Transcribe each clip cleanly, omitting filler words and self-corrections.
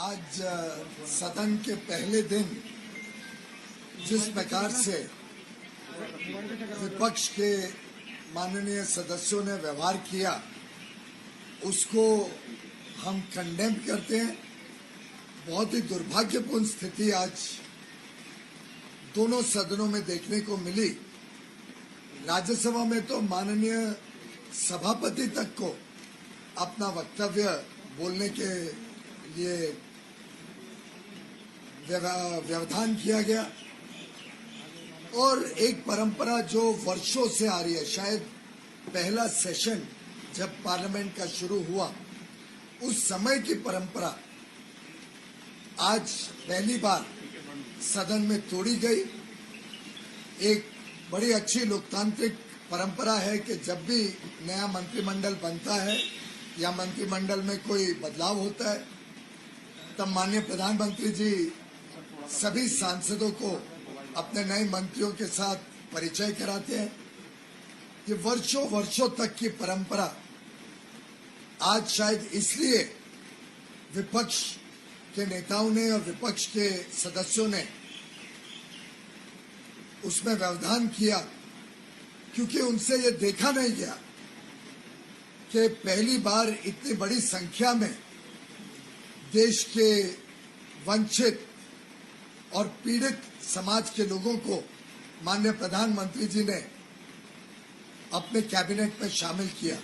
आज सदन के पहले दिन जिस प्रकार से विपक्ष के माननीय सदस्यों ने व्यवहार किया उसको हम कंडेम करते हैं। बहुत ही दुर्भाग्यपूर्ण स्थिति आज दोनों सदनों में देखने को मिली। राज्यसभा में तो माननीय सभापति तक को अपना वक्तव्य बोलने के लिए व्यवधान किया गया और एक परंपरा जो वर्षों से आ रही है, शायद पहला सेशन जब पार्लियामेंट का शुरू हुआ उस समय की परंपरा आज पहली बार सदन में तोड़ी गई। एक बड़ी अच्छी लोकतांत्रिक परंपरा है कि जब भी नया मंत्रिमंडल बनता है या मंत्रिमंडल में कोई बदलाव होता है तब माननीय प्रधानमंत्री जी सभी सांसदों को अपने नए मंत्रियों के साथ परिचय कराते हैं। ये वर्षों वर्षों तक की परंपरा आज शायद इसलिए विपक्ष के नेताओं ने और विपक्ष के सदस्यों ने उसमें व्यवधान किया क्योंकि उनसे ये देखा नहीं गया कि पहली बार इतनी बड़ी संख्या में देश के वंचित और पीड़ित समाज के लोगों को माननीय प्रधानमंत्री जी ने अपने कैबिनेट में शामिल किया।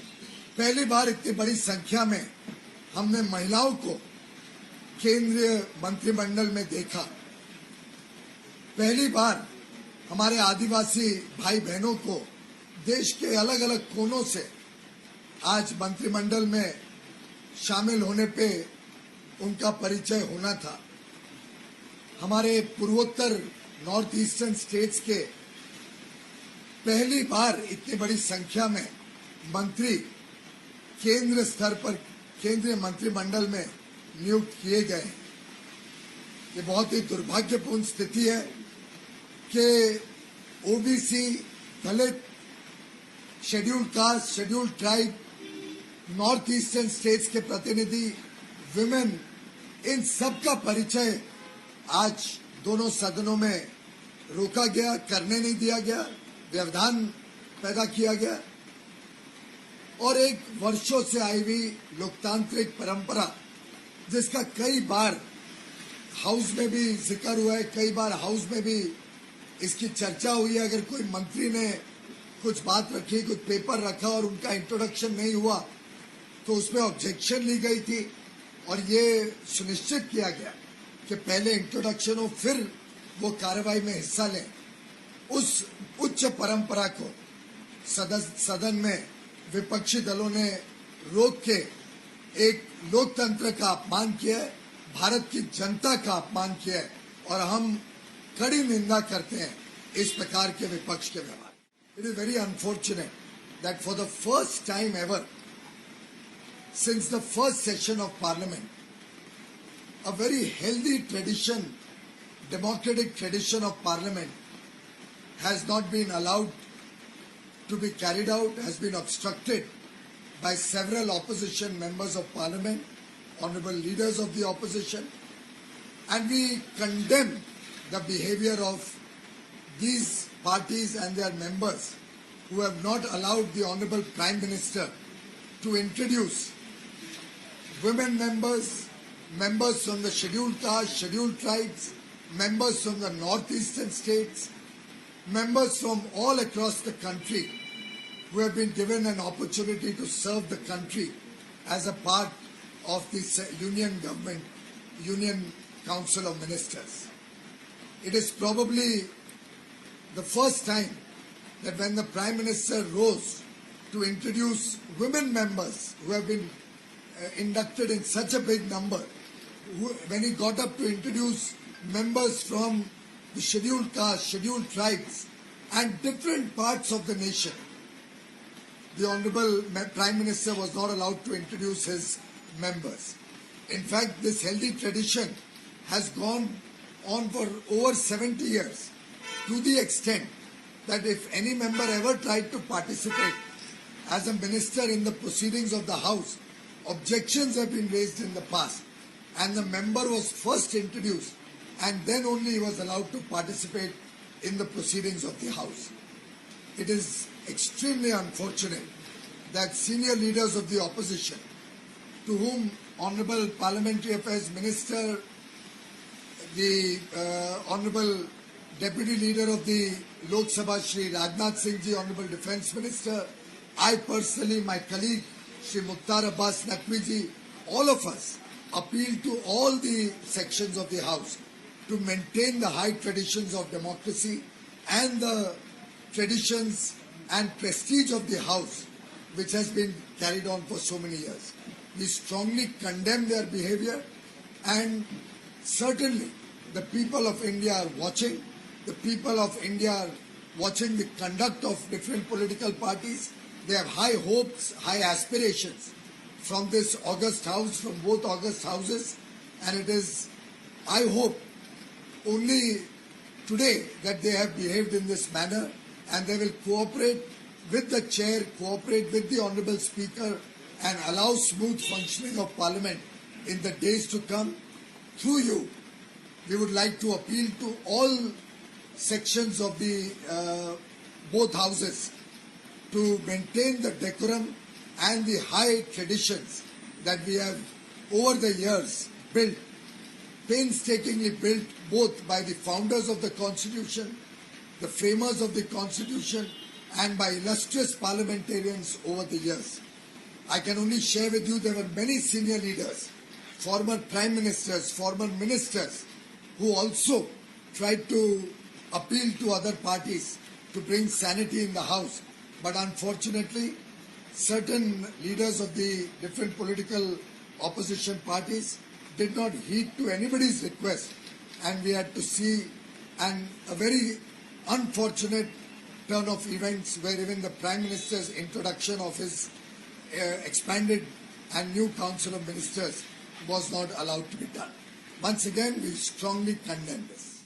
पहली बार इतनी बड़ी संख्या में हमने महिलाओं को केंद्रीय मंत्रिमंडल में देखा। पहली बार हमारे आदिवासी भाई बहनों को देश के अलग अलग कोनों से आज मंत्रिमंडल में शामिल होने पे उनका परिचय होना था। हमारे पूर्वोत्तर नॉर्थ ईस्टर्न स्टेट्स के पहली बार इतनी बड़ी संख्या में मंत्री केंद्र स्तर पर केंद्रीय मंत्रिमंडल में नियुक्त किए गए। ये बहुत ही दुर्भाग्यपूर्ण स्थिति है कि OBC, Dalit, scheduled caste, scheduled tribe, north eastern states के प्रतिनिधि, विमेन, इन सब का परिचय आज दोनों सदनों में रोका गया, करने नहीं दिया गया, व्यवधान पैदा किया गया और एक वर्षों से आई हुई लोकतांत्रिक परंपरा जिसका कई बार हाउस में भी जिक्र हुआ है, कई बार हाउस में भी इसकी चर्चा हुई है। अगर कोई मंत्री ने कुछ बात रखी, कुछ पेपर रखा और उनका इंट्रोडक्शन नहीं हुआ तो उसमें ऑब्जेक्शन ली गई थी और ये सुनिश्चित किया गया कि पहले इंट्रोडक्शन हो फिर वो कार्रवाई में हिस्सा लें। उस उच्च परंपरा को सदन में विपक्षी दलों ने रोक के एक लोकतंत्र का अपमान किया है, भारत की जनता का अपमान किया है और हम कड़ी निंदा करते हैं इस प्रकार के विपक्ष के व्यवहार। It is very unfortunate that for the first time ever since the first session of Parliament, a very healthy tradition, democratic tradition of Parliament has not been allowed to be carried out, has been obstructed by several opposition members of Parliament, honourable leaders of the opposition, and we condemn the behaviour of these parties and their members who have not allowed the Honourable Prime Minister to introduce women members, members from the scheduled caste, scheduled tribes, members from the northeastern states, members from all across the country who have been given an opportunity to serve the country as a part of the union government, Union Council of Ministers. It is probably the first time that when the Prime Minister rose to introduce women members who have been inducted in such a big number, when he got up to introduce members from the scheduled caste, scheduled tribes and different parts of the nation, the Honourable Prime Minister was not allowed to introduce his members. In fact, this healthy tradition has gone on for over 70 years to the extent that if any member ever tried to participate as a minister in the proceedings of the House, objections have been raised in the past and the member was first introduced, and then only he was allowed to participate in the proceedings of the House. It is extremely unfortunate that senior leaders of the opposition, to whom Honorable Parliamentary Affairs Minister, the Honorable Deputy Leader of the Lok Sabha, Shri Rajnath Singh Ji, Honorable Defence Minister, I personally, my colleague, Shri Mukhtar Abbas Naqvi Ji, all of us appeal to all the sections of the House to maintain the high traditions of democracy and the traditions and prestige of the House, which has been carried on for so many years. We strongly condemn their behavior, and certainly the people of India are watching. The people of India are watching the conduct of different political parties. They have high hopes, high aspirations from this August House, from both August Houses, and it is, I hope, only today that they have behaved in this manner, and they will cooperate with the chair, cooperate with the Honourable Speaker, and allow smooth functioning of Parliament in the days to come. Through you, we would like to appeal to all sections of the both houses to maintain the decorum and the high traditions that we have over the years built, painstakingly built both by the founders of the Constitution, the framers of the Constitution, and by illustrious parliamentarians over the years. I can only share with you there were many senior leaders, former prime ministers, former ministers, who also tried to appeal to other parties to bring sanity in the House. But unfortunately, certain leaders of the different political opposition parties did not heed to anybody's request, and we had to see a very unfortunate turn of events where even the Prime Minister's introduction of his expanded and new Council of Ministers was not allowed to be done. Once again, we strongly condemn this.